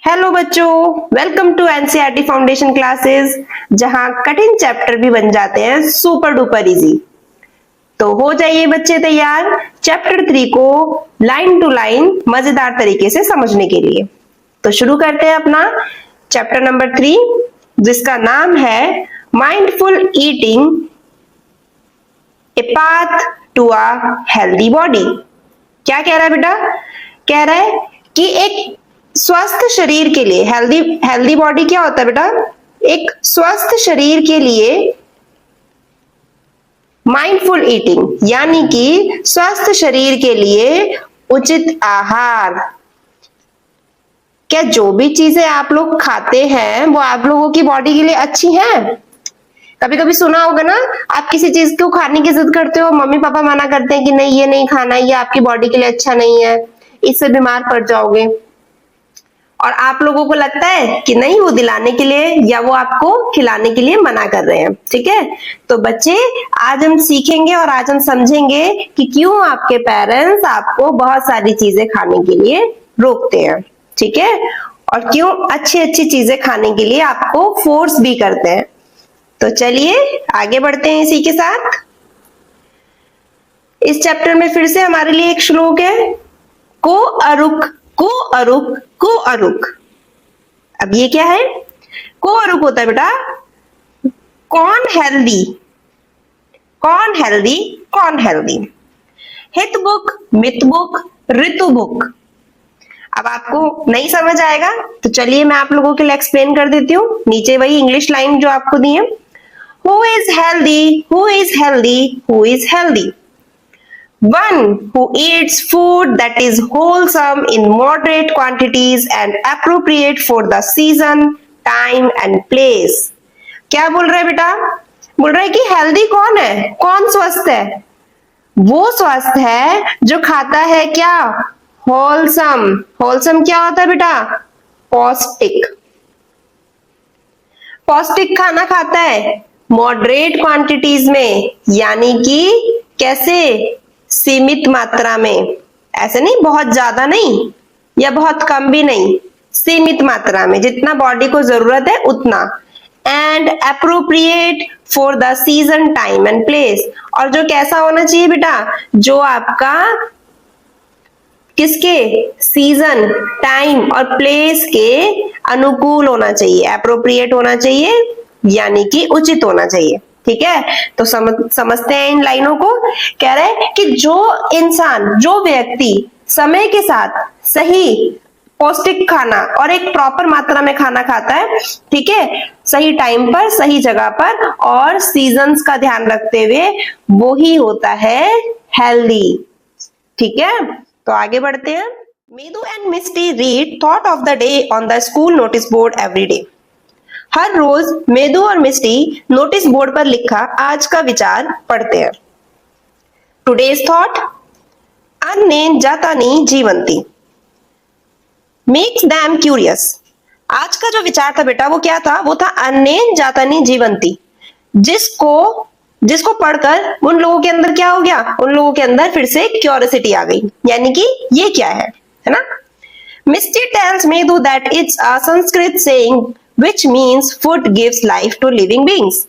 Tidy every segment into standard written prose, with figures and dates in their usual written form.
Hello बच्चों, welcome to NCERT foundation classes, जहां कठिन चैप्टर भी बन जाते हैं सुपर डुपर इजी। तो हो जाइए बच्चे तैयार चैप्टर 3 को लाइन टू लाइन मजेदार तरीके से समझने के लिए। तो शुरू करते हैं अपना चैप्टर नंबर 3, जिसका नाम है mindful eating, a path to a healthy body. क्या कह रहा है बेटा? कह रहा है कि एक स्वस्थ शरीर के लिए हेल्दी बॉडी क्या होता है बेटा? एक स्वस्थ शरीर के लिए माइंडफुल ईटिंग यानी कि स्वस्थ शरीर के लिए उचित आहार। क्या जो भी चीजें आप लोग खाते हैं वो आप लोगों की बॉडी के लिए अच्छी हैं? कभी कभी सुना होगा ना, आप किसी चीज को खाने की जिद करते हो, मम्मी पापा मना करते हैं कि नहीं ये नहीं खाना, ये आपकी बॉडी के लिए अच्छा नहीं है, इससे बीमार पड़ जाओगे। और आप लोगों को लगता है कि नहीं, वो दिलाने के लिए या वो आपको खिलाने के लिए मना कर रहे हैं। ठीक है, तो बच्चे आज हम सीखेंगे और आज हम समझेंगे कि क्यों आपके पेरेंट्स आपको बहुत सारी चीजें खाने के लिए रोकते हैं। ठीक है, और क्यों अच्छी अच्छी चीजें खाने के लिए आपको फोर्स भी करते हैं। तो चलिए आगे बढ़ते हैं इसी के साथ। इस चैप्टर में फिर से हमारे लिए एक श्लोक है, को अरुक को अरुक को अरुक। अब ये क्या है? को अरुक होता है बेटा कौन हेल्दी, कौन हेल्दी, कौन हेल्दी। हित बुक, मित बुक, ऋतु बुक। अब आपको नहीं समझ आएगा तो चलिए मैं आप लोगों के लिए एक्सप्लेन कर देती हूँ। नीचे वही इंग्लिश लाइन जो आपको दी है, who is healthy, who is healthy, who is healthy. One who eats food that is wholesome in moderate quantities and appropriate for the season, time and place. क्या बोल रहा है बेटा? बोल रहा है कि हेल्दी कौन है, कौन स्वस्थ है? वो स्वस्थ है जो खाता है क्या? होलसम। होलसम क्या होता है बेटा? पौष्टिक। पौष्टिक खाना खाता है मॉडरेट क्वांटिटीज में, यानी कि कैसे? सीमित मात्रा में। ऐसे नहीं, बहुत ज्यादा नहीं या बहुत कम भी नहीं, सीमित मात्रा में, जितना बॉडी को जरूरत है उतना। And appropriate for the season, time and place. और जो कैसा होना चाहिए बेटा? जो आपका किसके? सीजन, टाइम और प्लेस के अनुकूल होना चाहिए, अप्रोप्रिएट होना चाहिए, यानी कि उचित होना चाहिए। ठीक है, तो समझते हैं इन लाइनों को। कह रहे हैं कि जो इंसान, जो व्यक्ति समय के साथ सही पौष्टिक खाना और एक प्रॉपर मात्रा में खाना खाता है, ठीक है, सही टाइम पर, सही जगह पर और सीजन्स का ध्यान रखते हुए, वो ही होता है हेल्दी। ठीक है, तो आगे बढ़ते हैं। Medu and Misty read thought of the day on the school notice board every day. हर रोज मेदू और मिस्टी नोटिस बोर्ड पर लिखा आज का विचार पढ़ते हैं। टुडेज थॉट, अन्नेन जातानी जीवंती मेक्स दैम क्यूरियस। आज का जो विचार था बेटा वो क्या था? वो था अन्नेन जातानी जीवंती। जिसको पढ़कर उन लोगों के अंदर क्या हो गया? उन लोगों के अंदर फिर से क्यूरियोसिटी आ गई, यानी कि ये क्या है ना? Misty tells Medu that it's a Sanskrit saying which means food gives life to living beings.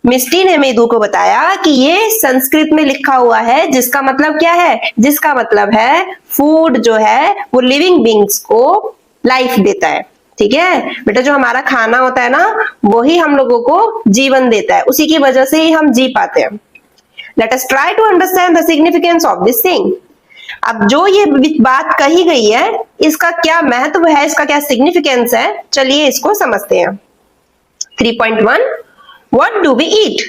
Misty ने मेदू को बताया कि ये संस्कृत में लिखा हुआ है, जिसका मतलब क्या है? जिसका मतलब है फूड जो है वो लिविंग बींग्स को लाइफ देता है। ठीक है बेटा, जो हमारा खाना होता है ना, वही हम लोगों को जीवन देता है, उसी की वजह से ही हम जी पाते हैं। Let us try to understand the significance of this thing. अब जो ये बात कही गई है, इसका क्या महत्व है, इसका क्या सिग्निफिकेंस है, चलिए इसको समझते हैं। 3.1 What do we eat?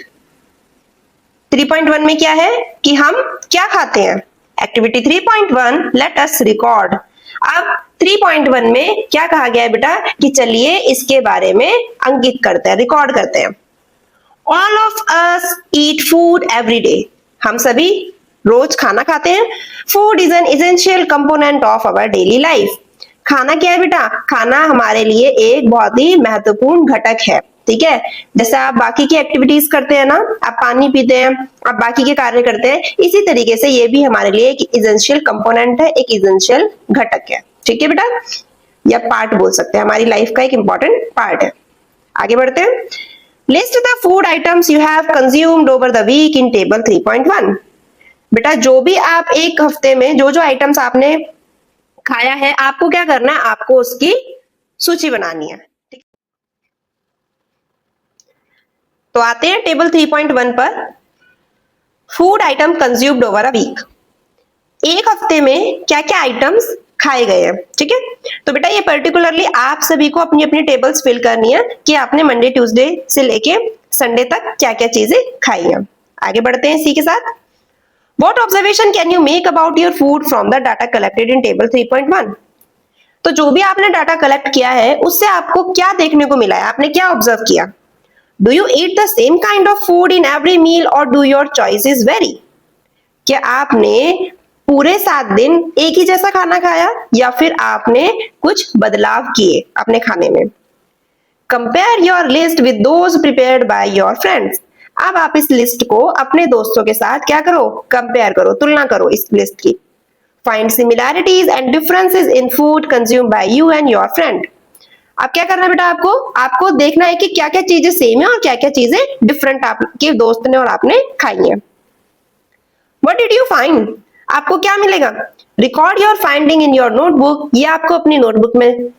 3.1 में क्या है कि हम क्या खाते हैं? Activity 3.1 Let us record. अब 3.1 में क्या कहा गया है बेटा कि चलिए इसके बारे में अंकित करते हैं, रिकॉर्ड करते हैं। All of us eat food every day. हम सभी रोज खाना खाते हैं। Food is an essential component of our daily life. खाना क्या है बेटा? खाना हमारे लिए एक बहुत ही महत्वपूर्ण घटक है। ठीक है, जैसे आप बाकी की एक्टिविटीज करते हैं ना, आप पानी पीते हैं, आप बाकी के कार्य करते हैं, इसी तरीके से ये भी हमारे लिए एक एसेंशियल कंपोनेंट है, एक एसेंशियल घटक है। ठीक है बेटा, या पार्ट बोल सकते हैं, हमारी लाइफ का एक इंपॉर्टेंट पार्ट है। आगे बढ़ते हैं। List the food items you have consumed over the week in table 3.1। बेटा जो भी आप एक हफ्ते में जो जो आइटम्स आपने खाया है, आपको क्या करना है, आपको उसकी सूची बनानी है। तो आते हैं टेबल 3.1 पर। Food item consumed over a week, एक हफ्ते में क्या क्या आइटम्स खाए गए हैं। ठीक है, तो बेटा ये पर्टिकुलरली आप सभी को अपनी अपनी टेबल्स फिल करनी है कि आपने मंडे ट्यूसडे से लेके संडे तक क्या क्या चीजें खाई हैं। आगे बढ़ते हैं इसी के साथ। What observation can you make about your food from the data collected in table 3.1? तो जो भी आपने डाटा कलेक्ट किया है उससे आपको क्या देखने को मिला है, आपने क्या ऑब्जर्व किया। Do you eat the same kind of food in every meal और डू योर चॉइसेस वेरी? क्या आपने पूरे 7 दिन एक ही जैसा खाना खाया या फिर आपने कुछ बदलाव किए अपने खाने में। Compare your list with those prepared by your friends. अब आप इस लिस्ट को अपने दोस्तों के साथ क्या करो, कंपेयर करो, तुलना करो इस लिस्ट की। Find similarities and differences in food consumed by you and your friend. अब क्या करना है बेटा, आपको देखना है कि क्या क्या चीजें सेम है और क्या क्या चीजें डिफरेंट आपके दोस्त ने और आपने खाई है। What did you find? आपको क्या मिलेगा? Record your finding in your notebook. ये आपको अपनी नोटबुक में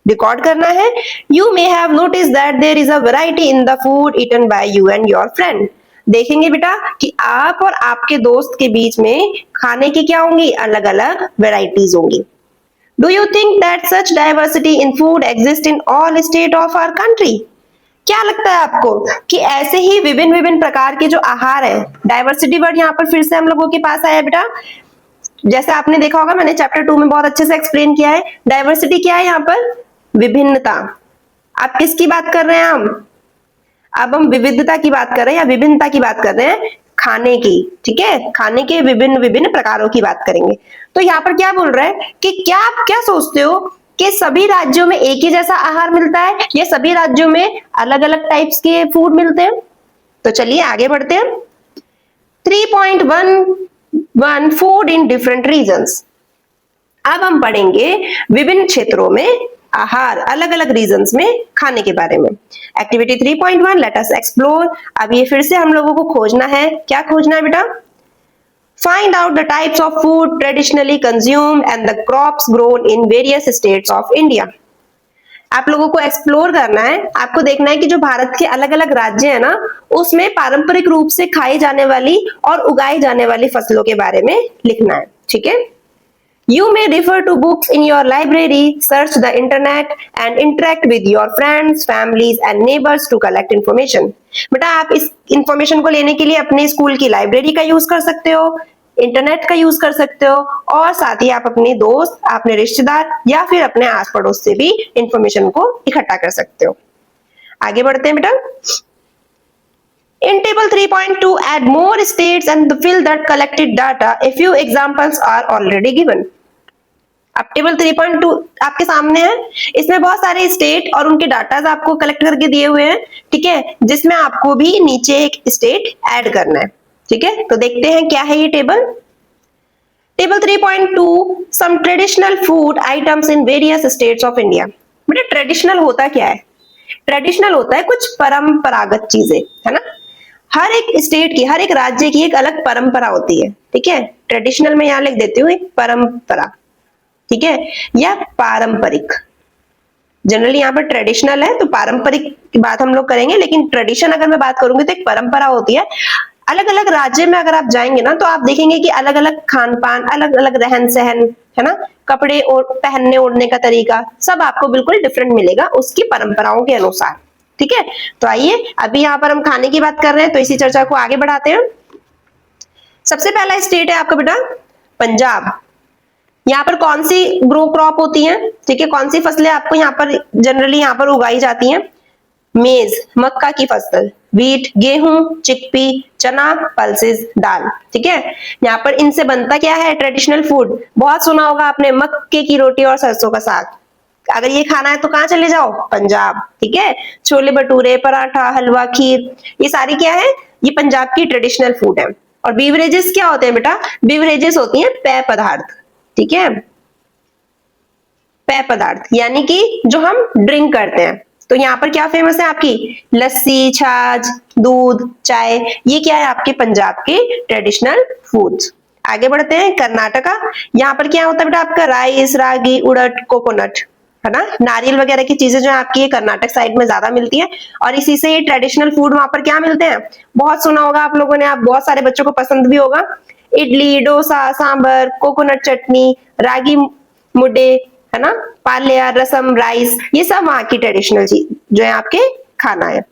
रिकॉर्ड करना है। You may have notice that there is a variety in the food eaten by you and your friend. देखेंगे बेटा कि आप और आपके दोस्त के बीच में खाने की क्या होंगी, अलग अलग वैरायटीज होंगी। Do you think that such diversity in food exist in all state of our country? क्या लगता है आपको कि ऐसे ही विभिन्न विभिन्न प्रकार के जो आहार है, डाइवर्सिटी वर्ड यहाँ पर फिर से हम लोगों के पास आया बेटा। जैसे आपने देखा होगा, मैंने चैप्टर 2 में बहुत अच्छे से एक्सप्लेन किया है। डाइवर्सिटी क्या है यहाँ पर? विभिन्नता। आप किसकी बात कर रहे हैं? अब हम विविधता की बात कर रहे हैं या विभिन्नता की बात कर रहे हैं? खाने की। ठीक है, खाने के विभिन्न विभिन्न प्रकारों की बात करेंगे। तो यहाँ पर क्या बोल रहा है कि क्या आप क्या सोचते हो कि सभी राज्यों में एक ही जैसा आहार मिलता है या सभी राज्यों में अलग अलग टाइप्स के फूड मिलते हैं? तो चलिए आगे बढ़ते हैं। 3.1 फूड इन डिफरेंट रीजन्स। अब हम पढ़ेंगे विभिन्न क्षेत्रों में आहार, अलग अलग रीजन्स में खाने के बारे में। Activity 3.1 let us explore. अब ये फिर से हम लोगों को खोजना है। क्या खोजना है बेटा? Find out the types of food traditionally consumed and the crops grown in various states of India. आप लोगों को एक्सप्लोर करना है, आपको देखना है कि जो भारत के अलग अलग राज्य है ना, उसमें पारंपरिक रूप से खाई जाने वाली और उगाई जाने वाली फसलों के बारे में लिखना है। ठीक है, You may refer to books in your library, search the internet and interact with your friends, families and neighbors to collect information. बेटा आप इस इंफॉर्मेशन को लेने के लिए अपने स्कूल की लाइब्रेरी का यूज कर सकते हो, इंटरनेट का यूज कर सकते हो और साथ ही आप अपने दोस्त, अपने रिश्तेदार या फिर अपने आस पड़ोस से भी इंफॉर्मेशन को इकट्ठा कर सकते हो। आगे बढ़ते हैं बेटा। In table 3.2, add more states and fill that collected data. A few examples are already given. अब टेबल 3.2 आपके सामने है, इसमें बहुत सारे स्टेट और उनके डाटाज आपको कलेक्ट करके दिए हुए हैं। ठीक है, जिसमें आपको भी नीचे एक स्टेट ऐड करना है। ठीक है, तो देखते हैं क्या है ये table. Table 3.2 some traditional food items in various states of India. बेटा ट्रेडिशनल होता क्या है? ट्रेडिशनल होता है कुछ परंपरागत चीजें, है ना। हर एक स्टेट की, हर एक राज्य की एक अलग परंपरा होती है। ठीक है, ट्रेडिशनल में यहां लिख देती हूँ एक परंपरा। ठीक है, या पारंपरिक। जनरली यहाँ पर ट्रेडिशनल है तो पारंपरिक की बात हम लोग करेंगे, लेकिन ट्रेडिशन अगर मैं बात करूंगी तो एक परंपरा होती है। अलग अलग राज्य में अगर आप जाएंगे ना तो आप देखेंगे कि अलग अलग खान पान, अलग अलग रहन सहन, है ना, कपड़े और पहनने ओढ़ने का तरीका सब आपको बिल्कुल डिफरेंट मिलेगा उसकी परंपराओं के अनुसार। ठीक है, तो आइए अभी यहाँ पर हम खाने की बात कर रहे हैं तो इसी चर्चा को आगे बढ़ाते हैं। सबसे पहला स्टेट है आपका बेटा पंजाब। यहाँ पर कौन सी ग्रो क्रॉप होती है? ठीक है, कौन सी फसलें आपको यहाँ पर जनरली यहाँ पर उगाई जाती हैं? मेज, मक्का की फसल, वीट, गेहूं, चिकपी, चना, पल्सेस, दाल। ठीक है, यहाँ पर इनसे बनता क्या है? Traditional food. बहुत सुना होगा आपने मक्के की रोटी और सरसों का साग। अगर ये खाना है तो कहाँ चले जाओ? पंजाब। ठीक है, छोले भटूरे, पराठा, हलवा, खीर, ये सारी क्या है? ये पंजाब की ट्रेडिशनल फूड है। और बीवरेजेस क्या होते हैं बेटा? बीवरेजेस होती हैं पेय पदार्थ। ठीक है, पेय पेय पदार्थ यानी कि जो हम ड्रिंक करते हैं। तो यहाँ पर क्या फेमस है आपकी? लस्सी, छाछ, दूध, चाय, ये क्या है आपके पंजाब के ट्रेडिशनल फूड्स। आगे बढ़ते हैं, कर्नाटका। यहाँ पर क्या होता है बेटा आपका? राइस, रागी, उड़द, कोकोनट, है ना, नारियल वगैरह की चीजें जो आपकी कर्नाटक साइड में ज्यादा मिलती है और इसी से ये ट्रेडिशनल फूड वहां पर क्या मिलते हैं? बहुत सुना होगा आप लोगों ने, आप बहुत सारे बच्चों को पसंद भी होगा। इडली, डोसा, सांबर, कोकोनट चटनी, रागी मुड्डे, है ना, पाल्या, रसम, राइस, ये सब वहां की ट्रेडिशनल चीज जो है आपके खाना है।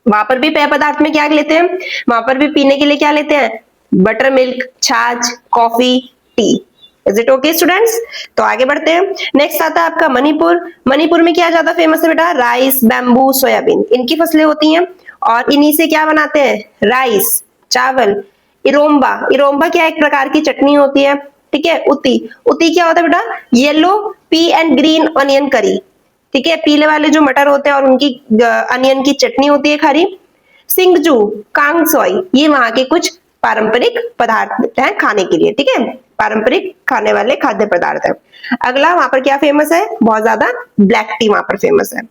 वहां पर भी पेय पदार्थ में क्या लेते हैं? वहां पर भी पीने के लिए क्या लेते हैं? बटर मिल्क, छाछ, coffee, T. Is it okay students? तो आगे बढ़ते हैं। नेक्स्ट आता है आपका मणिपुर। मणिपुर में क्या ज्यादा फेमस है बेटा? राइस, बैम्बू, सोयाबीन, इनकी फसलें होती हैं और इन्हीं से क्या बनाते हैं? राइस, चावल। इरोम्बा, इरोम्बा क्या एक प्रकार की चटनी होती है, ठीक है। उती, उती क्या होता है बेटा? Yellow P and green onion करी, ठीक है, पीले वाले जो मटर होते हैं और उनकी अनियन की चटनी होती है खरी। सिंगजू, कांगसोई, ये वहां के कुछ पारंपरिक पदार्थ हैं खाने के लिए, ठीक है, पारंपरिक खाने वाले खाद्य पदार्थ है। अगला वहां पर क्या फेमस है? बहुत ज्यादा ब्लैक टी वहां पर फेमस है।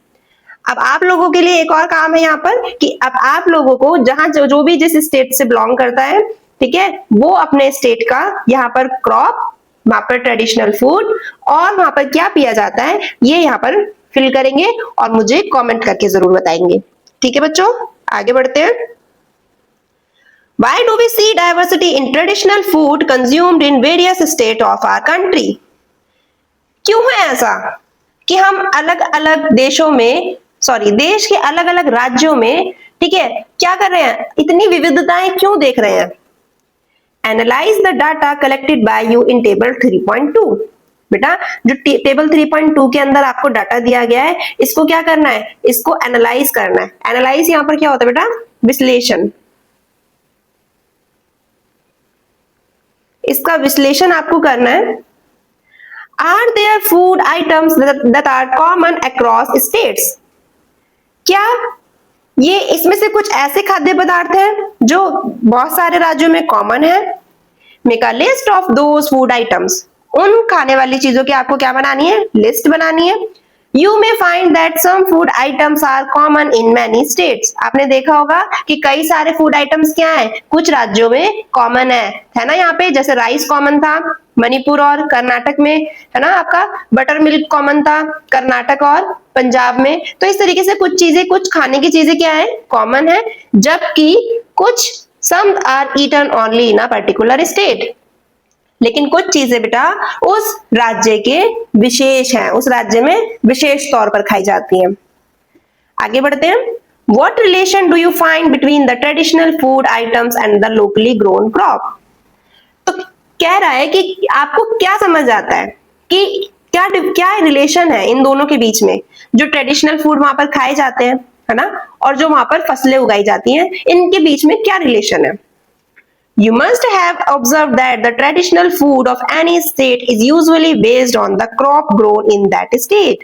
अब आप लोगों के लिए एक और काम है यहाँ पर कि अब आप लोगों को जहां जो भी जिस स्टेट से बिलोंग करता है, ठीक है, वो अपने स्टेट का यहाँ पर क्रॉप, वहां पर ट्रेडिशनल फूड और वहां पर क्या पिया जाता है, ये यहाँ पर फिल करेंगे और मुझे कमेंट करके जरूर बताएंगे। ठीक है बच्चों, आगे बढ़ते हैं। Why do we see diversity in traditional food consumed in various states of our country? क्यों है ऐसा कि हम अलग अलग देशों में, देश के अलग अलग राज्यों में, ठीक है, क्या कर रहे हैं? इतनी विविधताएं क्यों देख रहे हैं? Analyze the data collected by you in table 3.2। बेटा जो टेबल 3.2 के अंदर आपको डाटा दिया गया है, इसको क्या करना है? इसको एनालाइज करना है। एनालाइज यहाँ पर क्या होता है बेटा? विश्लेषण। इसका विश्लेषण आपको करना है। Are there food items that are common across states? क्या ये इसमें से कुछ ऐसे खाद्य पदार्थ हैं जो बहुत सारे राज्यों में कॉमन है? Make a list of those food items। उन खाने वाली चीजों की आपको क्या बनानी है? लिस्ट बनानी है। You may find that some food items are common in many states। आपने देखा होगा कि कई सारे फूड आइटम्स क्या हैं? कुछ राज्यों में कॉमन है ना। यहाँ पे जैसे राइस कॉमन था मणिपुर और कर्नाटक में, है ना, आपका बटर मिल्क कॉमन था कर्नाटक और पंजाब में। तो इस तरीके से कुछ चीजें, कुछ खाने की चीजें क्या है? कॉमन है, जबकि कुछ some are eaten only in a particular state। लेकिन कुछ चीजें बेटा उस राज्य के विशेष हैं, उस राज्य में विशेष तौर पर खाई जाती हैं। आगे बढ़ते हैं। What relation do you find between the traditional food items and the locally grown crop? तो कह रहा है कि आपको क्या समझ आता है कि क्या रिलेशन है इन दोनों के बीच में? जो ट्रेडिशनल फूड वहां पर खाए जाते हैं, है ना, और जो वहां पर फसलें उगाई जाती हैं, इनके बीच में क्या रिलेशन है? You must have observed that the traditional food of any state is usually based on the crop grown in that state।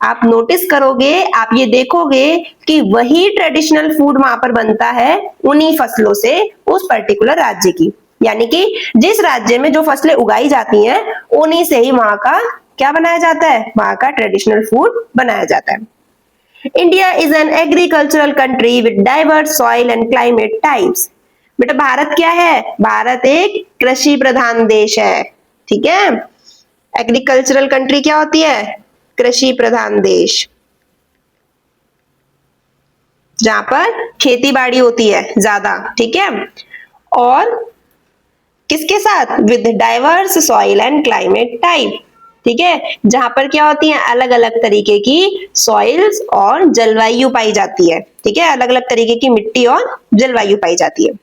आप नोटिस करोगे, आप ये देखोगे कि वही ट्रेडिशनल फूड वहां पर बनता है उन्हीं फसलों से उस पर्टिकुलर राज्य की, यानी कि जिस राज्य में जो फसलें उगाई जाती हैं उन्हीं से ही वहां का क्या बनाया जाता है? वहां का ट्रेडिशनल फूड बनाया जाता है। India is an agricultural country with diverse soil and climate types. बेटा भारत क्या है? भारत एक कृषि प्रधान देश है, ठीक है। एग्रीकल्चरल कंट्री क्या होती है? कृषि प्रधान देश, जहां पर खेती बाड़ी होती है ज्यादा, ठीक है। और किसके साथ? With diverse soil and climate type, ठीक है, जहां पर क्या होती है? अलग अलग तरीके की सॉइल्स और जलवायु पाई जाती है, ठीक है, अलग अलग तरीके की मिट्टी और जलवायु पाई जाती है।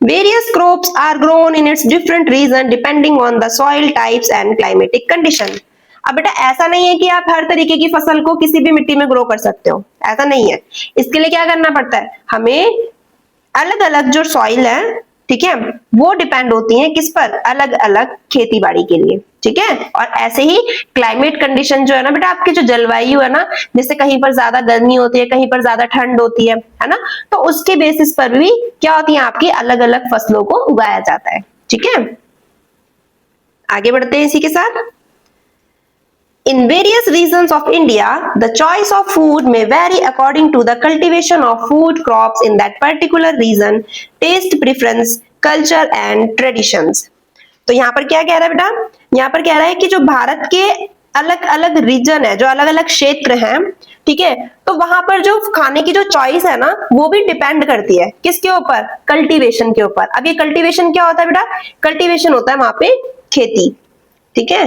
Various crops are grown in its different region depending on the soil types and climatic condition। अब बेटा ऐसा नहीं है कि आप हर तरीके की फसल को किसी भी मिट्टी में ग्रो कर सकते हो, ऐसा नहीं है। इसके लिए क्या करना पड़ता है? हमें अलग अलग जो सॉइल है, ठीक है, वो डिपेंड होती है किस पर? अलग अलग खेती बाड़ी के लिए, ठीक है। और ऐसे ही क्लाइमेट कंडीशन जो है ना बेटा, आपकी जो जलवायु है ना, जैसे कहीं पर ज्यादा गर्मी होती है, कहीं पर ज्यादा ठंड होती है ना, तो उसके बेसिस पर भी क्या होती है? आपकी अलग अलग फसलों को उगाया जाता है, ठीक है। आगे बढ़ते हैं इसी के साथ। In various regions of India, the choice of food may vary according to the cultivation of food crops in that particular region, taste preference, culture and traditions. तो यहाँ पर क्या कह रहा है बेटा, यहाँ पर कह रहा है कि जो भारत के अलग अलग रीजन है, जो अलग अलग क्षेत्र हैं, ठीक है, तो वहां पर जो खाने की जो चॉइस है ना, वो भी डिपेंड करती है किसके ऊपर, कल्टीवेशन के ऊपर। अब ये कल्टीवेशन क्या होता है बेटा, कल्टीवेशन होता है वहां पे खेती, ठीक है,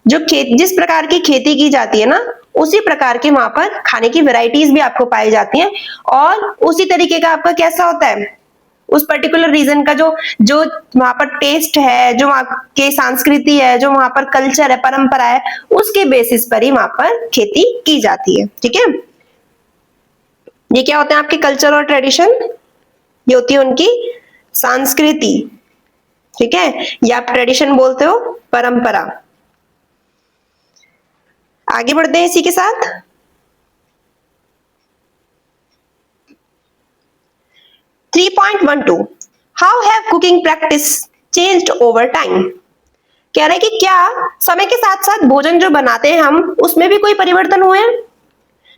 जो जिस प्रकार की खेती की जाती है ना, उसी प्रकार के वहां पर खाने की वैरायटीज भी आपको पाई जाती हैं, और उसी तरीके का आपका कैसा होता है, उस पर्टिकुलर रीजन का जो जो वहां पर टेस्ट है, जो वहां की संस्कृति है, जो वहां पर कल्चर है, परंपरा है, उसके बेसिस पर ही वहां पर खेती की जाती है, ठीक है। ये क्या होते हैं आपके कल्चर और ट्रेडिशन, ये होती है उनकी संस्कृति, ठीक है, या आप ट्रेडिशन बोलते हो, परंपरा। आगे बढ़ते हैं इसी के साथ। 3.12 how have cooking practice changed over time. कह रहे हैं कि क्या समय के साथ साथ भोजन जो बनाते हैं हम, उसमें भी कोई परिवर्तन हुए।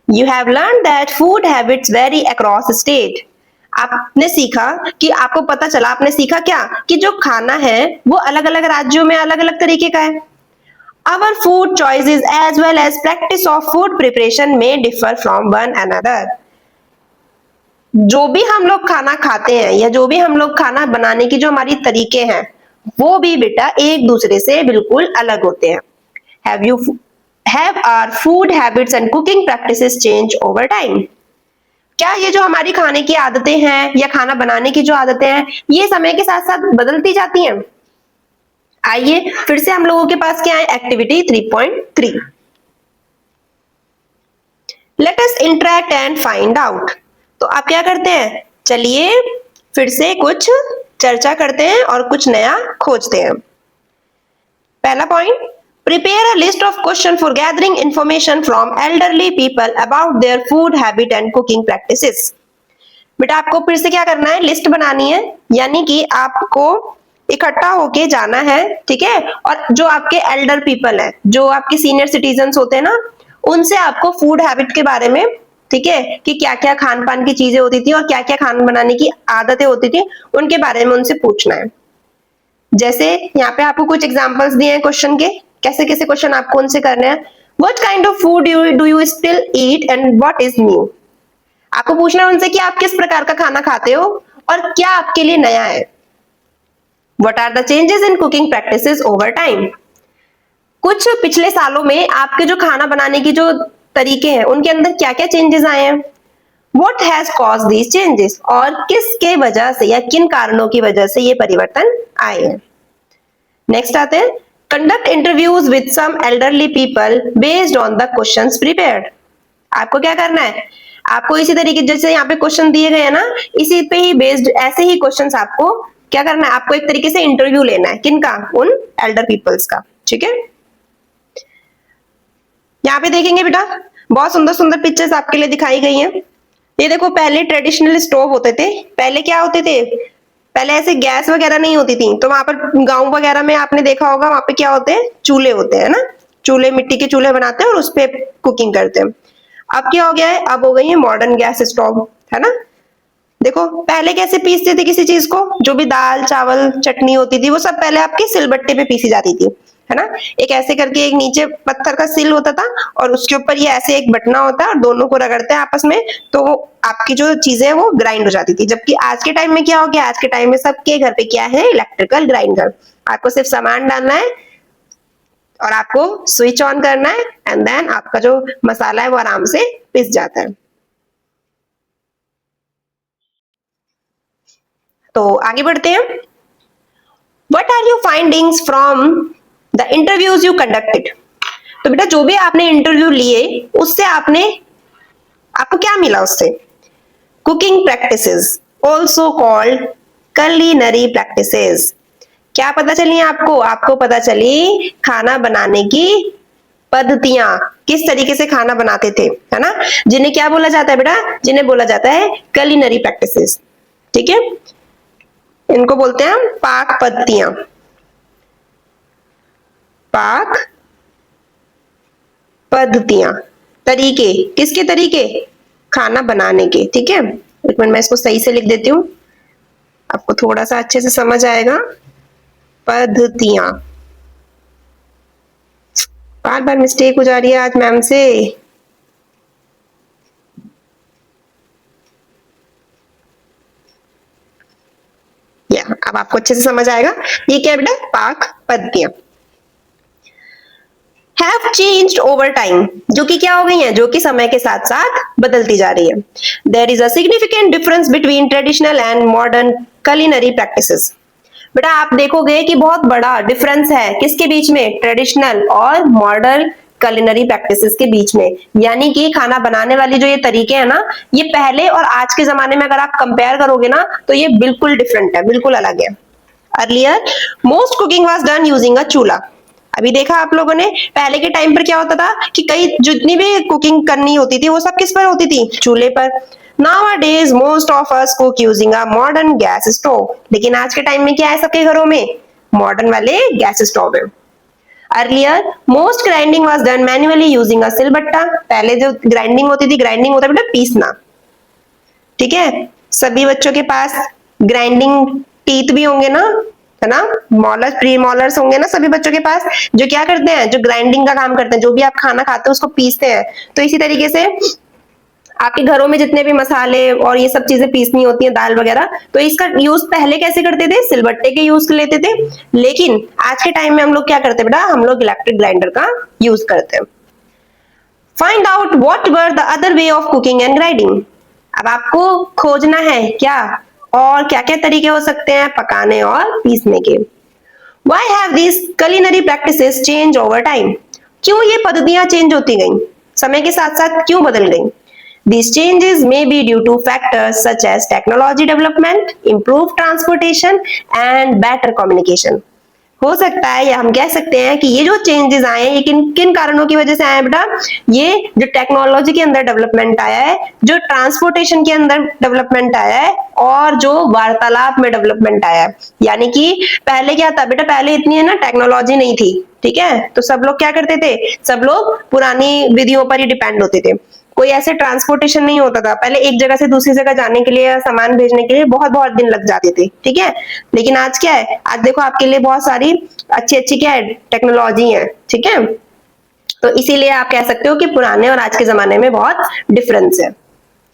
You have learn that food habits vary across state. आपने सीखा कि आपको पता चला, आपने सीखा क्या, कि जो खाना है वो अलग अलग राज्यों में अलग अलग तरीके का है। Our food choices as well as practice of food preparation may differ from one another. जो भी हम लोग खाना खाते हैं या जो भी हम लोग खाना बनाने की जो हमारी तरीके हैं, वो भी बेटा एक दूसरे से बिल्कुल अलग होते हैं। Have our food habits and cooking practices changed over time? क्या ये जो हमारी खाने की आदतें हैं या खाना बनाने की जो आदतें हैं, ये समय के साथ साथ बदलती जाती हैं। आइए फिर से हम लोगों के पास क्या है, activity 3.3 let us interact and find out. तो आप क्या करते हैं, चलिए फिर से कुछ चर्चा करते हैं और कुछ नया खोजते हैं। पहला point, prepare a list of question for gathering information from elderly people about their food habit and cooking practices. बेटा आपको फिर से क्या करना है, लिस्ट बनानी है, यानी कि आपको इकट्ठा होके जाना है, ठीक है, और जो आपके एल्डर पीपल हैं, जो आपके सीनियर सिटीजन्स होते हैं ना, उनसे आपको फूड हैबिट के बारे में, ठीक है, कि क्या क्या खान पान की चीजें होती थी और क्या क्या खाना बनाने की आदतें होती थी, उनके बारे में उनसे पूछना है। जैसे यहाँ पे आपको कुछ एग्जांपल्स दिए हैं क्वेश्चन के, कैसे कैसे क्वेश्चन आपको उनसे करने हैं। What kind of food do you still eat and what is new. आपको पूछना है उनसे कि आप किस प्रकार का खाना खाते हो और क्या आपके लिए नया है। What are the changes in cooking practices over time? कुछ पिछले सालों में आपके जो खाना बनाने की जो तरीके हैं, उनके अंदर क्या क्या चेंजेस आए हैं। What has caused these changes? और किसके वजह से या किन कारणों की वजह से ये परिवर्तन आए हैं। नेक्स्ट आते हैं, conduct interviews with some elderly people based on the questions prepared. आपको क्या करना है, आपको इसी तरीके जैसे यहाँ पे क्वेश्चन दिए गए हैं ना, इसी पे ही बेस्ड ऐसे ही क्वेश्चंस आपको क्या करना है, आपको एक तरीके से इंटरव्यू लेना है, किनका, उन एल्डर पीपल्स का, ठीक है। यहाँ पे देखेंगे बेटा बहुत सुंदर सुंदर पिक्चर्स आपके लिए दिखाई गई हैं। ये देखो, पहले ट्रेडिशनल स्टोव होते थे, पहले क्या होते थे, पहले ऐसे गैस वगैरह नहीं होती थी, तो वहां पर गांव वगैरह में आपने देखा होगा, वहां पे क्या होते हैं, चूल्हे होते हैं ना, चूल्हे, मिट्टी के चूल्हे बनाते हैं और उस पे कुकिंग करते हैं। अब क्या हो गया है, अब हो गई है मॉडर्न गैस स्टोव, है ना। देखो पहले कैसे पीसते थे किसी चीज को, जो भी दाल चावल चटनी होती थी वो सब पहले आपके सिलबट्टे पे पीसी जाती थी, है ना। एक ऐसे करके एक नीचे पत्थर का सिल होता था और उसके ऊपर ये ऐसे एक बटना होता है और दोनों को रगड़ते हैं आपस में, तो आपकी जो चीजें वो ग्राइंड हो जाती थी। जबकि आज के टाइम में क्या हो गया, आज के टाइम में सबके घर पे क्या है, इलेक्ट्रिकल ग्राइंडर। आपको सिर्फ सामान डालना है और आपको स्विच ऑन करना है एंड देन आपका जो मसाला है वो आराम से पिस जाता है। तो आगे बढ़ते हैं। What are your findings from the interviews you conducted? तो बेटा जो भी आपने इंटरव्यू लिए उससे आपको क्या मिला उससे, cooking practices also called culinary practices। क्या पता चली आपको पता चली खाना बनाने की पद्धतियां, किस तरीके से खाना बनाते थे, है ना, जिन्हें क्या बोला जाता है बेटा, जिन्हें बोला जाता है culinary practices, ठीक है। इनको बोलते हैं हम पाक पद्धतियां, पाक पद्धतियां, तरीके, किसके तरीके? खाना बनाने के। ठीक है, एक मिनट मैं इसको सही से लिख देती हूँ, आपको थोड़ा सा अच्छे से समझ आएगा। पद्धतियां, बार बार मिस्टेक हो जा रही है आज मैम से। या अब आपको अच्छे से समझ आएगा ये क्या है बेटा? पाक पद्धतियां have changed over time, जो कि क्या हो गई हैं? जो कि समय के साथ साथ बदलती जा रही है। There is a significant difference between traditional and modern culinary practices. बेटा आप देखोगे कि बहुत बड़ा डिफरेंस है किसके बीच में? ट्रेडिशनल और मॉडर्न culinary practices के बीच में। यानी कि खाना बनाने वाली जो ये तरीके हैं ना, ये पहले और आज के जमाने में अगर आप कंपेयर करोगे ना, तो ये बिल्कुल डिफरेंट है, बिल्कुल अलग है। Earlier, most cooking was done using a चूल्हा। अभी देखा आप लोगों ने, पहले के टाइम पर क्या होता था कि कई जितनी भी कुकिंग करनी होती थी वो सब किस पर होती थी? चूल्हे पर। Nowadays most of us cook using a modern gas stove। लेकिन आज के टाइम में क्या है सबके घरों में? मॉडर्न वाले गैस स्टोव है। Earlier most grinding was done manually using a सिलबट्टा। पहले जो ग्राइंडिंग होती थी, ग्राइंडिंग होता है बेटा पीसना। ठीक है, सभी बच्चों के पास ग्राइंडिंग टीथ भी होंगे ना, है ना? मॉलर, प्री मॉलर्स होंगे ना सभी बच्चों के पास, जो क्या करते हैं? जो ग्राइंडिंग का काम करते हैं। जो भी आप खाना खाते हो उसको पीसते हैं। तो इसी तरीके से आपके घरों में जितने भी मसाले और ये सब चीजें पीसनी होती हैं, दाल वगैरह, तो इसका यूज पहले कैसे करते थे? सिलबट्टे के यूज लेते थे। लेकिन आज के टाइम में हम लोग क्या करते हैं बेटा? हम लोग इलेक्ट्रिक ग्राइंडर का यूज करते हैं। Find out what were the other way of cooking and grinding. अब आपको खोजना है क्या और क्या क्या तरीके हो सकते हैं पकाने और पीसने के। Why have these culinary practices changed over time? क्यों ये पद्धतियां चेंज होती गईं? समय के साथ साथ क्यों बदल गईं? These changes may be due to factors such as technology development, improved transportation, and better communication. हो सकता है या हम कह सकते हैं कि ये जो चेंजेस आए हैं ये किन किन कारणों की वजह से आए हैं बेटा? ये जो टेक्नोलॉजी के अंदर डेवलपमेंट आया है, जो ट्रांसपोर्टेशन के अंदर डेवलपमेंट आया है, और जो वार्तालाप में डेवलपमेंट आया है। यानी कि पहले क्या था बेटा? पहले इतनी है ना टेक्नोलॉजी नहीं थी। ठीक है, तो सब लोग क्या करते थे? सब लोग पुरानी विधियों पर ही डिपेंड होते थे। कोई ऐसे ट्रांसपोर्टेशन नहीं होता था। पहले एक जगह से दूसरी जगह जाने के लिए, सामान भेजने के लिए बहुत बहुत दिन लग जाते थे। ठीक है, लेकिन आज क्या है? आज देखो आपके लिए बहुत सारी अच्छी अच्छी क्या है? टेक्नोलॉजी है। ठीक है, तो इसीलिए आप कह सकते हो कि पुराने और आज के जमाने में बहुत डिफरेंस है।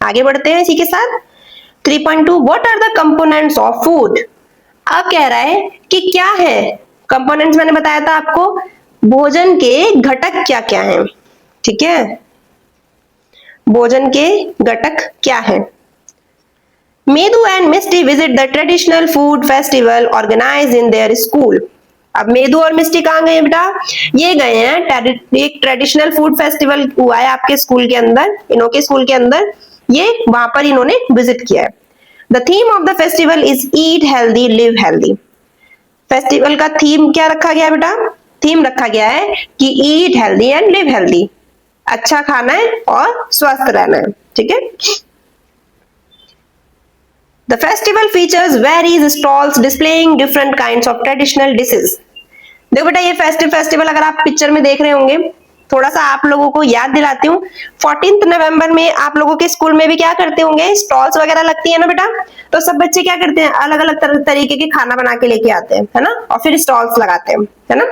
आगे बढ़ते हैं इसी के साथ। 3.2 what are the components of food. अब कह रहा है कि क्या है कंपोनेंट्स। मैंने बताया था आपको भोजन के घटक क्या क्या हैं। ठीक है, भोजन के घटक क्या है? Medu and Misti visit the traditional food festival organized in their school. अब मेदू और मिस्टी कहाँ गए बेटा? ये गए हैं एक ट्रेडिशनल फूड फेस्टिवल हुआ है आपके स्कूल के अंदर, इन्हों के स्कूल के अंदर, ये वहां पर इन्होंने विजिट किया है। The theme of the festival is eat healthy live healthy. Festival का थीम क्या रखा गया बेटा? थीम रखा गया है कि eat healthy and live healthy. अच्छा खाना है और स्वस्थ रहना है। ठीक है, the festival features varies stalls displaying different kinds of traditional dishes. देखो बेटा ये फेस्टिवल अगर आप पिक्चर में देख रहे होंगे, थोड़ा सा आप लोगों को याद दिलाती हूँ। 14 नवंबर में आप लोगों के स्कूल में भी क्या करते होंगे? स्टॉल्स वगैरह लगती है ना बेटा। तो सब बच्चे क्या करते हैं? अलग अलग तरीके के खाना बना के लेके आते हैं, है ना, और फिर स्टॉल्स लगाते हैं, है ना।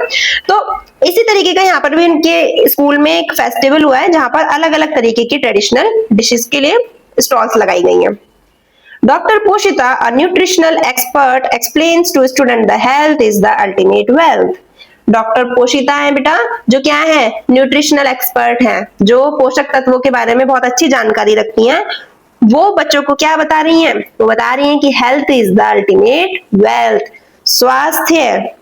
तो इसी तरीके का यहाँ पर भी इनके स्कूल में एक फेस्टिवल हुआ है जहां पर अलग अलग तरीके की ट्रेडिशनल डिशेस के लिए स्टॉल्स लगाई गई हैं। Dr. Poshita, a nutritional expert, explains to student the health is the ultimate wealth. Doctor Poshita है बेटा, जो क्या है? न्यूट्रिशनल एक्सपर्ट हैं, जो पोषक तत्वों के बारे में बहुत अच्छी जानकारी रखती हैं। वो बच्चों को क्या बता रही हैं? वो बता रही हैं कि health is the ultimate wealth. स्वास्थ्य,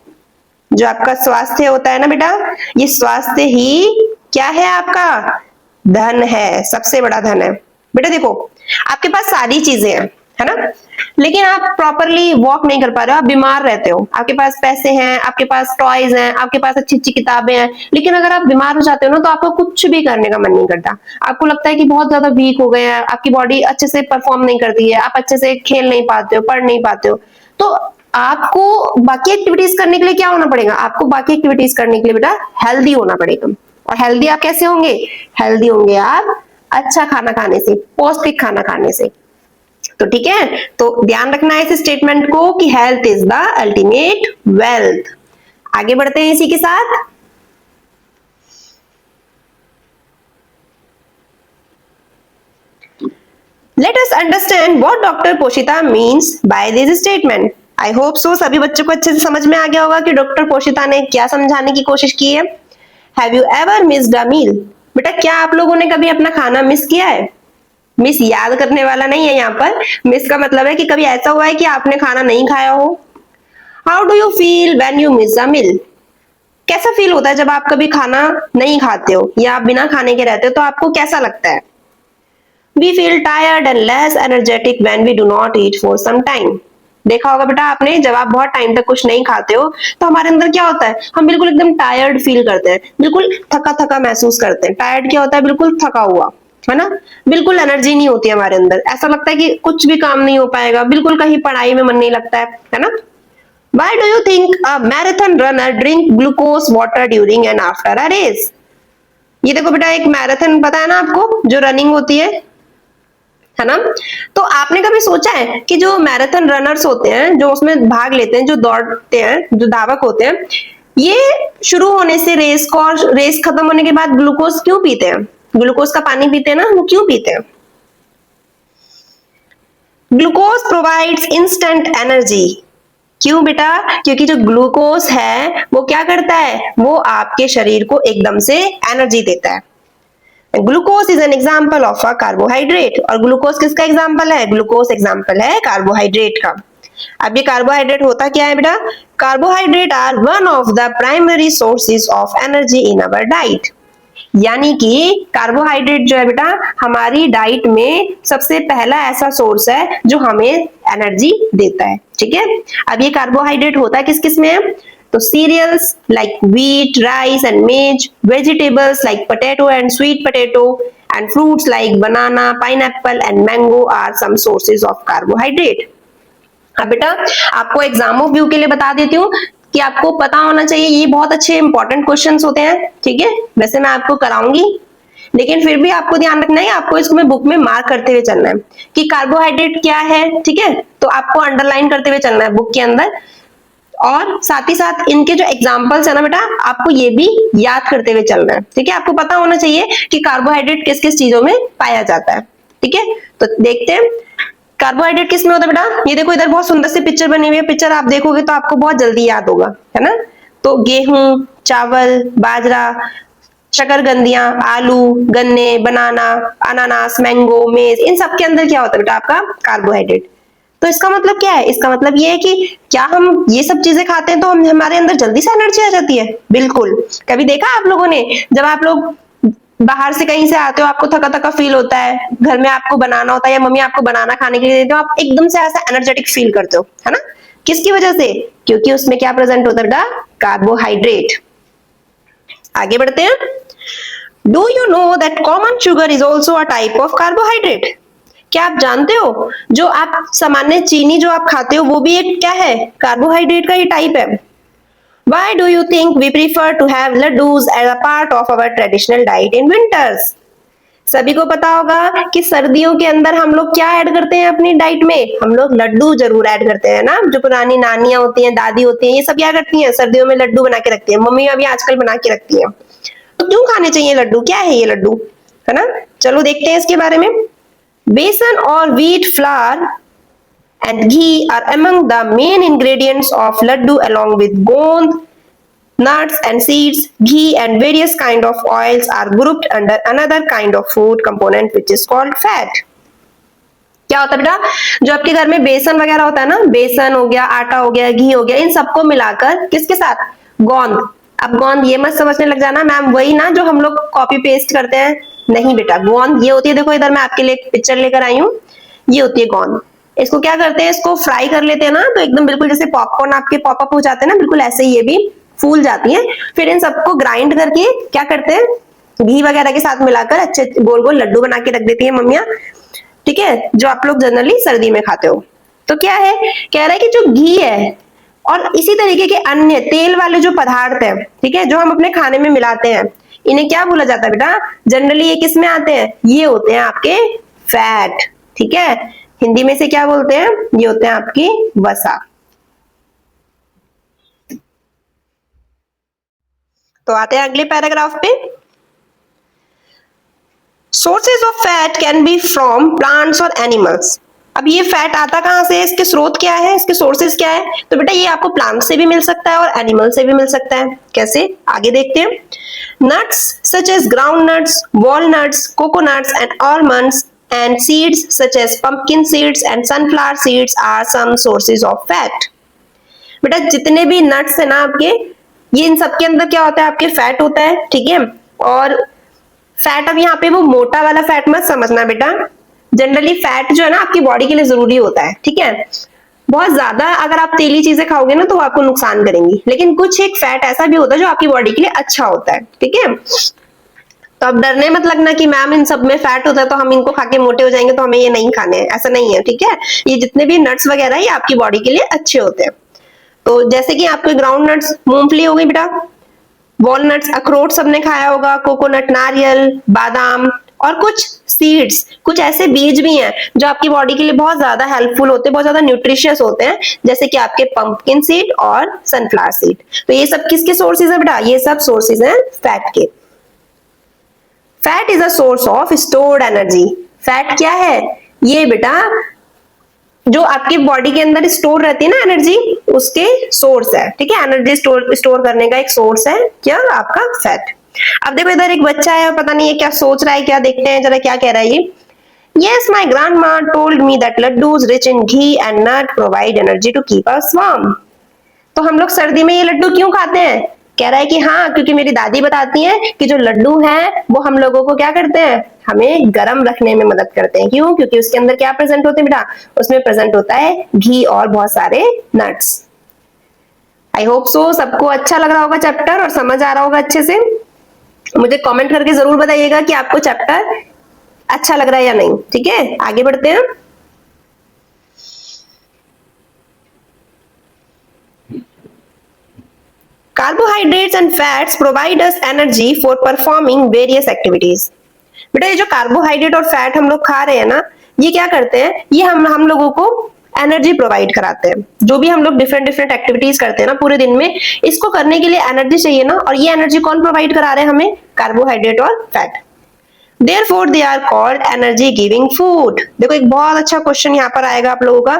जो आपका स्वास्थ्य होता है ना बेटा, ये स्वास्थ्य ही क्या है? आपका धन है, सबसे बड़ा धन है। बेटा देखो आपके पास सारी चीजें हैं, है ना, लेकिन आप प्रॉपरली वॉक नहीं कर पा रहे हो, आप बीमार रहते हो। आपके पास पैसे हैं, आपके पास टॉयज हैं, आपके पास अच्छी अच्छी किताबें हैं, लेकिन अगर आप बीमार हो जाते हो ना, तो आपको कुछ भी करने का मन नहीं करता। आपको लगता है कि बहुत ज्यादा वीक हो गए हैं, आपकी बॉडी अच्छे से परफॉर्म नहीं करती है, आप अच्छे से खेल नहीं पाते हो, पढ़ नहीं पाते हो। तो आपको बाकी एक्टिविटीज करने के लिए क्या होना पड़ेगा? आपको बाकी एक्टिविटीज करने के लिए बेटा हेल्दी होना पड़ेगा। और हेल्दी आप कैसे होंगे? हेल्दी होंगे आप अच्छा खाना खाने से, पौष्टिक खाना खाने से। तो ठीक है, तो ध्यान रखना है इस स्टेटमेंट को कि health is the ultimate wealth. आगे बढ़ते हैं इसी के साथ। Let us understand what Dr. पोशिता means by this statement. I hope so सभी बच्चों को अच्छे से समझ में आ गया होगा कि डॉक्टर पोशिता ने क्या समझाने की कोशिश की है। Have you ever missed a meal? बेटा क्या आप लोगों ने कभी अपना खाना मिस किया है? मिस याद करने वाला नहीं है यहाँ पर, मिस का मतलब है कि कभी ऐसा हुआ है कि आपने खाना नहीं खाया हो। How do you feel when you miss a meal? कैसा फील होता है जब आप कभी खाना नहीं खाते हो या आप बिना खाने के रहते हो, तो आपको कैसा लगता है? We feel tired and less energetic when we do not eat for some time. देखा होगा बेटा आपने, जब आप बहुत टाइम तक कुछ नहीं खाते हो तो हमारे अंदर क्या होता है, हम बिल्कुल एकदम टायर्ड फील करते हैं, बिल्कुल थका थका महसूस करते हैं। टायर्ड क्या होता है? बिल्कुल थका हुआ, है ना? बिल्कुल एनर्जी नहीं होती हमारे अंदर, ऐसा लगता है कि कुछ भी काम नहीं हो पाएगा, बिल्कुल कहीं पढ़ाई में मन नहीं लगता है ना? Why do you think a marathon runner drink glucose water during and after a race? ये देखो बेटा, एक मैराथन पता है ना आपको, जो रनिंग होती है ना? तो आपने कभी सोचा है कि जो मैराथन रनर्स होते हैं, जो उसमें भाग लेते हैं, जो दौड़ते हैं, जो धावक होते हैं, ये शुरू होने से रेस को और रेस खत्म होने के बाद ग्लूकोज क्यों पीते हैं? ग्लूकोज का पानी पीते हैं ना, वो क्यों पीते हैं? Glucose provides instant energy. क्यों बेटा? क्योंकि जो ग्लूकोज है वो क्या करता है, वो आपके शरीर को एकदम से एनर्जी देता है। Glucose is an example of a carbohydrate. और ग्लूकोज किसका एग्जाम्पल है? ग्लूकोज एग्जाम्पल है कार्बोहाइड्रेट का। अब ये कार्बोहाइड्रेट होता क्या है बेटा? Carbohydrate are one of the primary sources of energy in our diet. यानी कि कार्बोहाइड्रेट जो है बेटा हमारी डाइट में सबसे पहला ऐसा सोर्स है जो हमें एनर्जी देता है। ठीक है, अब ये कार्बोहाइड्रेट होता है किस किस में है? तो cereals like wheat, rice and maize, vegetables like potato and sweet potato, and fruits like banana, pineapple and mango are some sources of carbohydrate. अब बेटा आपको एग्जाम ऑफ व्यू के लिए बता देती हूँ कि आपको पता होना चाहिए, ये बहुत अच्छे इंपॉर्टेंट क्वेश्चंस होते हैं। ठीक है, वैसे मैं आपको कराऊंगी, लेकिन फिर भी आपको ध्यान रखना है, आपको इसको में बुक में मार्क करते हुए चलना है कि कार्बोहाइड्रेट क्या है। ठीक है, तो आपको अंडरलाइन करते हुए चलना है बुक के अंदर, और साथ ही साथ इनके जो एग्जाम्पल्स है ना बेटा, आपको ये भी याद करते हुए चलना है। ठीक है, आपको पता होना चाहिए कि कार्बोहाइड्रेट किस किस चीजों में पाया जाता है। ठीक है, तो देखते हैं कार्बोहाइड्रेट किस में होता है बेटा। ये देखो इधर बहुत सुंदर सी पिक्चर बनी हुई है, पिक्चर आप देखोगे तो आपको बहुत जल्दी याद होगा, है ना? तो गेहूं, चावल, बाजरा, शकरकंदियां, आलू, गन्ने, बनाना, अनानास, मैंगो, मेज, इन सब के अंदर क्या होता है बेटा? आपका कार्बोहाइड्रेट। तो इसका मतलब क्या है? इसका मतलब ये है कि क्या हम ये सब चीजें खाते हैं तो हमारे अंदर जल्दी से एनर्जी आ जाती है? बिल्कुल। कभी देखा आप लोगों ने, जब आप लोग बाहर से कहीं से आते हो, आपको थका थका फील होता है, घर में आपको बनाना होता है या मम्मी आपको बनाना खाने के लिए देते हो, आप एकदम से ऐसा एनर्जेटिक फील करते हो, है ना? किसकी वजह से? क्योंकि उसमें क्या प्रेजेंट होता है? कार्बोहाइड्रेट। आगे बढ़ते हैं। Do you know that common sugar is also a type of carbohydrate? क्या आप जानते हो जो आप सामान्य चीनी जो आप खाते हो वो भी एक क्या है? कार्बोहाइड्रेट का ही टाइप है। Why do you think we prefer to have laddus as a part of our traditional diet in winters? सभी को पता होगा कि सर्दियों के अंदर हम लोग क्या ऐड करते हैं अपनी डाइट में? हम लोग लड्डू जरूर ऐड करते हैं ना। जो पुरानी नानियां होती हैं, दादी होती हैं, ये सब क्या करती हैं? सर्दियों में लड्डू बना के रखती हैं। मम्मी अभी आजकल बना के रखती हैं। तो क्यों खाने चाहिए लड्डू? क्या है ये लड्डू, है ना? चलो देखते हैं इसके बारे में। बेसन और wheat flour and ghee are among the main ingredients of laddu along with gond, nuts and seeds. Ghee and various kind of oils are grouped under another kind of food component which is called fat. क्या होता है बेटा? जो आपके घर में बेसन वगैरह होता है ना, बेसन हो गया, आटा हो गया, घी हो गया, इन सबको मिलाकर किसके साथ? गोंद। अब गोंद ये मत समझने लग जाना मैम वही ना जो हम लोग कॉपी पेस्ट करते हैं, नहीं बेटा। गोंद ये होती है, देखो इधर मैं आपके लिए एक पिक्चर लेकर आई हूँ, ये होती है गोंद। इसको क्या करते हैं? इसको फ्राई कर लेते हैं ना, तो एकदम बिल्कुल जैसे पॉपकॉर्न आपके पॉपअप हो जाते हैं ना, बिल्कुल ऐसे ही ये भी फूल जाती है। फिर इन सबको ग्राइंड करके क्या करते हैं? घी वगैरह के साथ मिलाकर अच्छे गोल गोल लड्डू बना के रख देती है मम्मियाँ। ठीक है, जो आप लोग जनरली सर्दी में खाते हो। तो क्या है, कह रहा है कि जो घी है और इसी तरीके के अन्य तेल वाले जो पदार्थ है, ठीक है, जो हम अपने खाने में मिलाते हैं, इन्हें क्या बोला जाता है बेटा? जनरली ये किस में आते हैं? ये होते हैं आपके फैट, ठीक है। हिंदी में से क्या बोलते हैं? ये होते हैं आपकी वसा। तो आते हैं अगले पैराग्राफ पे। Sources of fat can be from plants और एनिमल्स। अब ये फैट आता कहां से है? इसके स्रोत क्या है? इसके सोर्सेज क्या है? तो बेटा ये आपको प्लांट से भी मिल सकता है और एनिमल से भी मिल सकता है। कैसे? आगे देखते हैं। Nuts such as ground nuts, walnuts, coconuts and almonds and seeds such as pumpkin seeds and sunflower seeds are some sources of fat। बेटा जितने भी नट्स है ना आपके, ये इन सबके अंदर क्या होता है? आपके फैट होता है, ठीक है। और फैट, अब यहाँ पे वो मोटा वाला फैट मत समझना बेटा। जनरली फैट जो है ना आपकी बॉडी के लिए जरूरी होता है, ठीक है। बहुत ज्यादा अगर आप तेली चीजें खाओगे ना तो वो आपको नुकसान करेंगी, लेकिन कुछ एक फैट ऐसा भी होता है जो आपकी बॉडी के लिए अच्छा होता है, ठीक है। तो अब डरने मत लगना कि मैम इन सब में फैट होता है तो हम इनको खा के मोटे हो जाएंगे तो हमें ये नहीं खाने हैं, ऐसा नहीं है, ठीक है। ये जितने भी नट्स वगैरह ये आपकी बॉडी के लिए अच्छे होते हैं। तो जैसे कि आपके ग्राउंड नट्स, मूंगफली हो गई बेटा, वॉलनट्स अखरोट सबने खाया होगा, कोकोनट नारियल, बादाम, और कुछ सीड्स, कुछ ऐसे बीज भी हैं जो आपकी बॉडी के लिए बहुत ज्यादा हेल्पफुल होते हैं, बहुत ज्यादा न्यूट्रिशियस होते हैं, जैसे कि आपके पंपकिन सीड और सनफ्लावर सीड। तो ये सब किसके सोर्सेज है बेटा? ये सब सोर्सेज हैं फैट के। Fat is a source of stored energy. Fat क्या है? ये बेटा जो आपकी बॉडी के अंदर स्टोर रहती है ना एनर्जी, उसके सोर्स है, ठीक है। एनर्जी स्टोर करने का एक सोर्स है क्या? आपका फैट। अब देखो इधर एक बच्चा है, पता नहीं ये क्या सोच रहा है, क्या देखते हैं जरा क्या कह रहा है ये। Yes, my grandma told me that laddus rich in ghee and nut provide energy to keep us warm। तो हम लोग सर्दी में ये लड्डू क्यों खाते हैं? कह रहा है कि हाँ, क्योंकि मेरी दादी बताती हैं कि जो लड्डू हैं वो हम लोगों को क्या करते हैं? हमें गर्म रखने में मदद करते हैं। क्यों? क्योंकि उसके अंदर क्या प्रेजेंट होते हैं बेटा? उसमें प्रेजेंट होता है घी और बहुत सारे नट्स। आई होप सो सबको अच्छा लग रहा होगा चैप्टर और समझ आ रहा होगा अच्छे से। मुझे कमेंट करके जरूर बताइएगा कि आपको चैप्टर अच्छा लग रहा है या नहीं, ठीक है। आगे बढ़ते हैं। Carbohydrates and fats provide us energy for performing various activities. बेटा ये जो कार्बोहाइड्रेट और फैट हम लोग खा रहे हैं ना, ये क्या करते हैं? ये हम लोगों को एनर्जी प्रोवाइड कराते हैं। जो भी हम लोग डिफरेंट डिफरेंट एक्टिविटीज करते हैं ना पूरे दिन में, इसको करने के लिए एनर्जी चाहिए ना, और ये एनर्जी कौन प्रोवाइड करा रहे हैं हमें? कार्बोहाइड्रेट और fat. Therefore they are called energy giving food। देखो एक बहुत अच्छा क्वेश्चन यहाँ पर आएगा आप लोगों का,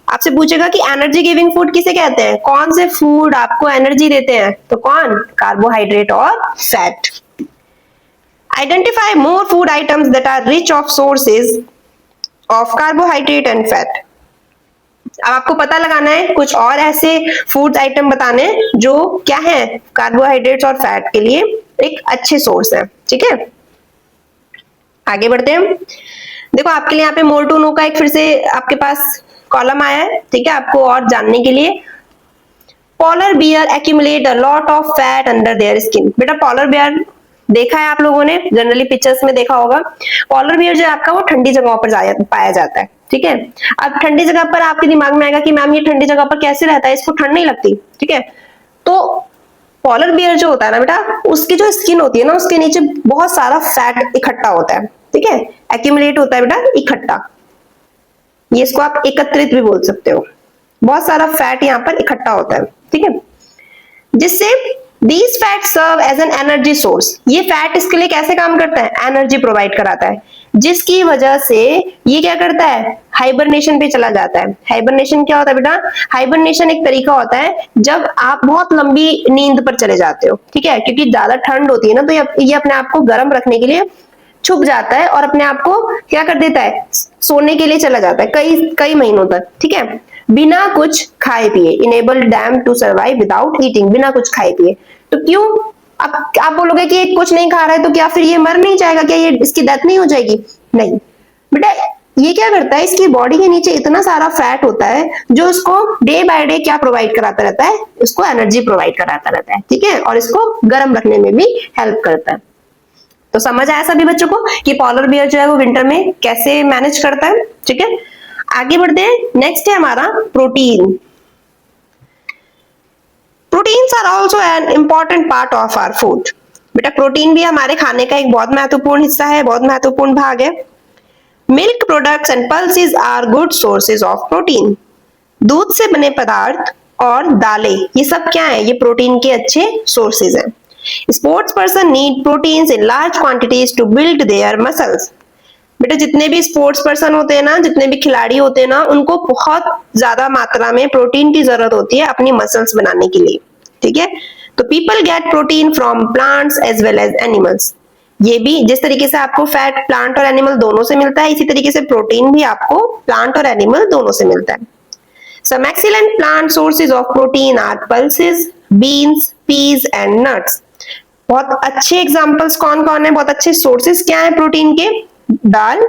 आपसे पूछेगा कि एनर्जी गिविंग फूड किसे कहते हैं? कौन से फूड आपको एनर्जी देते हैं? तो कौन? कार्बोहाइड्रेट और fat. Identify more food items that are rich of sources of carbohydrate and fat. अब आपको पता लगाना है कुछ और ऐसे फूड आइटम बताने जो क्या है? कार्बोहाइड्रेट्स और फैट के लिए एक अच्छे सोर्स है, ठीक है। आगे बढ़ते हैं। देखो आपके लिए यहाँ पे मोर टू नो का एक फिर से आपके पास कॉलम आया है, ठीक है, आपको और जानने के लिए। Polar bear accumulate a lot of fat under their skin. बेटा पोलर बियर देखा है आप लोगों ने, जनरली पिक्चर्स में देखा होगा। पोलर बियर जो आपका वो ठंडी जगहों पर पाया जाता है, ठीक है। अब ठंडी जगह पर आपके दिमाग में आएगा कि मैम ये ठंडी जगह पर कैसे रहता है, इसको ठंड नहीं लगती, ठीक है। तो पोलर बियर जो होता है ना बेटा, उसकी जो स्किन होती है ना, उसके नीचे बहुत सारा फैट इकट्ठा होता है, ठीक है। एक्यूमुलेट होता है बेटा, इकट्ठा। ये इसको आप एकत्रित भी बोल सकते हो। बहुत सारा फैट यहाँ पर इकट्ठा होता है, ठीक है, जिससे these fat serve as an energy source। ये फैट इसके लिए कैसे काम करता है? एनर्जी प्रोवाइड कराता है, जिसकी वजह से ये क्या करता है? हाइबरनेशन पे चला जाता है। हाइबरनेशन क्या होता है बेटा? हाइबरनेशन एक तरीका होता है जब आप बहुत लंबी नींद पर चले जाते हो, ठीक है, क्योंकि ज्यादा ठंड होती है ना, तो ये अपने आप को गर्म रखने के लिए छुप जाता है और अपने आप को क्या कर देता है? सोने के लिए चला जाता है कई महीनों तक, ठीक है, बिना कुछ खाए पिए। Enable them to survive without eating. बिना कुछ खाए पिए। तो क्यों? अब आप बोलोगे कि कुछ नहीं खा रहा है तो क्या फिर ये मर नहीं जाएगा? क्या ये इसकी डेथ नहीं हो जाएगी? नहीं बेटा, ये क्या करता है? इसकी बॉडी के नीचे इतना सारा फैट होता है जो इसको डे बाय डे क्या प्रोवाइड कराता रहता है? इसको एनर्जी प्रोवाइड कराता रहता है, ठीक है, और इसको गर्म रखने में भी हेल्प करता है। तो समझ आया सभी बच्चों को कि पोलर बियर जो है वो विंटर में कैसे मैनेज करता है, ठीक है। आगे बढ़ते हैं। नेक्स्ट है हमारा protein. Proteins are also an important part of our food. बेटा प्रोटीन भी हमारे खाने का एक बहुत महत्वपूर्ण हिस्सा है, बहुत महत्वपूर्ण भाग है। Milk products and pulses are good sources of protein. दूध से बने पदार्थ और दालें ये सब क्या है, ये प्रोटीन के अच्छे सोर्सेज हैं। Sports person need proteins in large quantities to build their muscles. बेटा जितने भी स्पोर्ट्स पर्सन होते हैं ना, जितने भी खिलाड़ी होते हैं ना, उनको बहुत ज्यादा मात्रा में प्रोटीन की जरूरत होती है अपनी मसल्स बनाने के लिए, ठीक है। तो people get protein from plants as well as animals. ये भी जिस तरीके से आपको फैट प्लांट और एनिमल दोनों से मिलता है, इसी तरीके से प्रोटीन भी आपको प्लांट और एनिमल दोनों से मिलता है। Some excellent plant sources of protein are pulses, beans, peas and nuts. बहुत अच्छे एग्जांपल्स कौन कौन है, बहुत अच्छे सोर्सेस क्या है प्रोटीन के? दाल,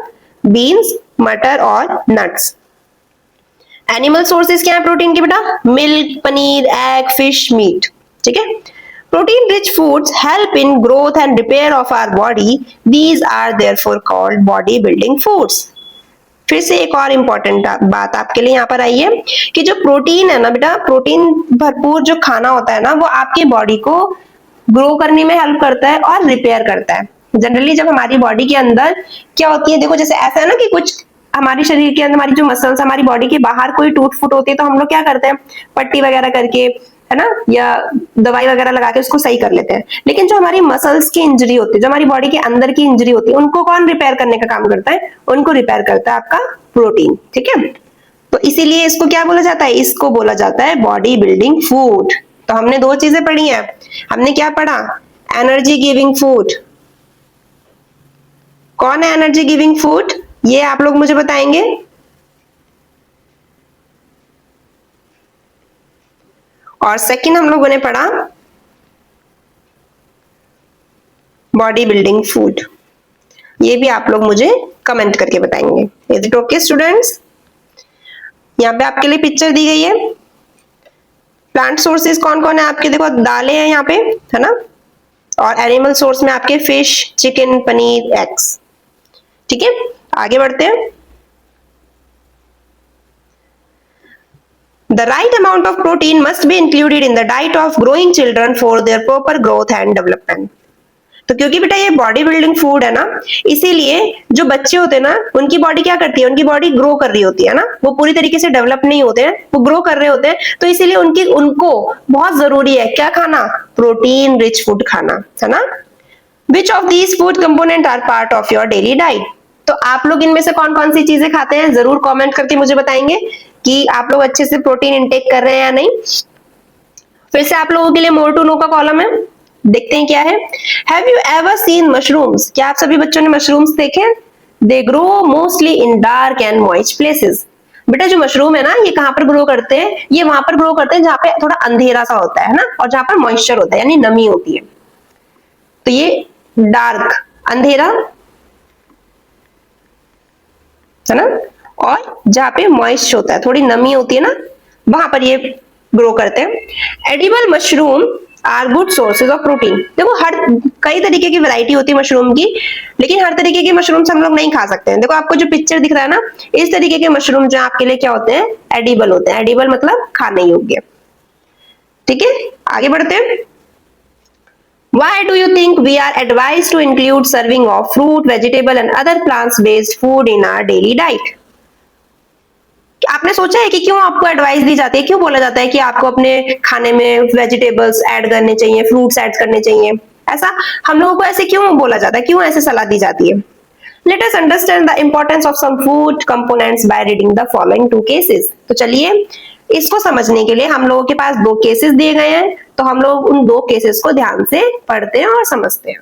बीन्स, मटर और नट्स। एनिमल सोर्सेस क्या है प्रोटीन के बेटा? Milk, paneer, egg, fish, meat, ठीक है। Protein rich foods help in growth and repair of our body, these are therefore called body building foods. फिर से एक और इंपॉर्टेंट बात आपके लिए यहाँ पर आई है कि जो प्रोटीन है ना बेटा, प्रोटीन भरपूर जो खाना होता है ना, वो आपके बॉडी को ग्रो करने में हेल्प करता है और रिपेयर करता है। जनरली जब हमारी बॉडी के अंदर क्या होती है, देखो जैसे ऐसा है ना कि कुछ हमारे शरीर के अंदर हमारी जो मसल्स हमारी बॉडी के बाहर कोई टूट फूट होती है, तो हम लोग क्या करते हैं, पट्टी वगैरह करके, है ना, या दवाई वगैरह लगा के उसको सही कर लेते हैं। लेकिन जो हमारी मसल्स की इंजरी होती है, जो हमारी बॉडी के अंदर की इंजरी होती है, उनको कौन रिपेयर करने का काम करता है? उनको रिपेयर करता है आपका प्रोटीन, ठीक है। तो इसीलिए इसको क्या बोला जाता है? इसको बोला जाता है बॉडी बिल्डिंग फूड। तो हमने दो चीजें पढ़ी हैं। हमने क्या पढ़ा? Energy giving food. कौन है एनर्जी गिविंग फूड? ये आप लोग मुझे बताएंगे। और सेकंड हम लोगों ने पढ़ा बॉडी बिल्डिंग फूड। ये भी आप लोग मुझे कमेंट करके बताएंगे। Is it okay students? यहाँ पे आपके लिए पिक्चर दी गई है। प्लांट सोर्सेज कौन कौन है आपके? देखो दालें हैं यहाँ पे, है ना, और एनिमल सोर्स में आपके फिश, चिकन, पनीर, एग्स, ठीक है। आगे बढ़ते हैं। The right amount of protein must be included in the diet of growing children for their proper growth and development. तो क्योंकि बेटा ये बॉडी बिल्डिंग फूड है ना, इसीलिए जो बच्चे होते हैं ना, उनकी बॉडी क्या करती है? उनकी बॉडी ग्रो कर रही होती है ना, वो पूरी तरीके से डेवलप नहीं होते हैं, वो ग्रो कर रहे होते हैं। तो इसीलिए उनको बहुत जरूरी है क्या खाना? प्रोटीन रिच फूड खाना, है ना। Which of these food component are part of your daily diet? तो आप लोग इनमें से कौन कौन सी चीजें खाते हैं? जरूर कमेंट करके मुझे बताएंगे कि आप लोग अच्छे से प्रोटीन इंटेक कर रहे हैं या नहीं। फिर से आप लोगों के लिए मोर टू नो का कॉलम है, देखते हैं क्या है। Have you ever seen mushrooms? क्या आप सभी बच्चों ने मशरूम्स देखे? They grow mostly in dark and moist places. बेटा जो मशरूम है ना, ये कहाँ पर ग्रो करते हैं? ये वहां पर ग्रो करते हैं जहाँ पे थोड़ा अंधेरा सा होता है ना, और जहां पर मॉइस्चर होता है यानी नमी होती है। तो ये डार्क अंधेरा, है ना, और जहां पे मॉइस्ट होता है, थोड़ी नमी होती है ना, वहां पर ये ग्रो करते हैं। Edible mushroom are good sources of protein. देखो हर कई तरीके की वैरायटी होती है मशरूम की, लेकिन हर तरीके के मशरूम्स हम लोग नहीं खा सकते हैं। देखो आपको जो पिक्चर दिख रहा है ना, इस तरीके के मशरूम जो आपके लिए क्या होते हैं? एडिबल होते हैं। एडिबल मतलब खाने योग्य, ठीक है। आगे बढ़ते हैं। Why do you think we are advised to include serving of fruit, vegetable and other plants-based food in our daily diet? आपने सोचा है कि क्यों आपको एडवाइस दी जाती है, क्यों बोला जाता है कि आपको अपने खाने में वेजिटेबल्स ऐड करने चाहिए, फ्रूट्स ऐड करने चाहिए? ऐसा हम लोगों को ऐसे क्यों बोला जाता है, क्यों ऐसे सलाह दी जाती है? Let us understand the importance of some food components by reading the following two cases. तो चलिए इसको समझने के लिए हम लोगों के पास दो केसेस दिए गए हैं, तो हम लोग उन दो केसेस को ध्यान से पढ़ते हैं और समझते हैं।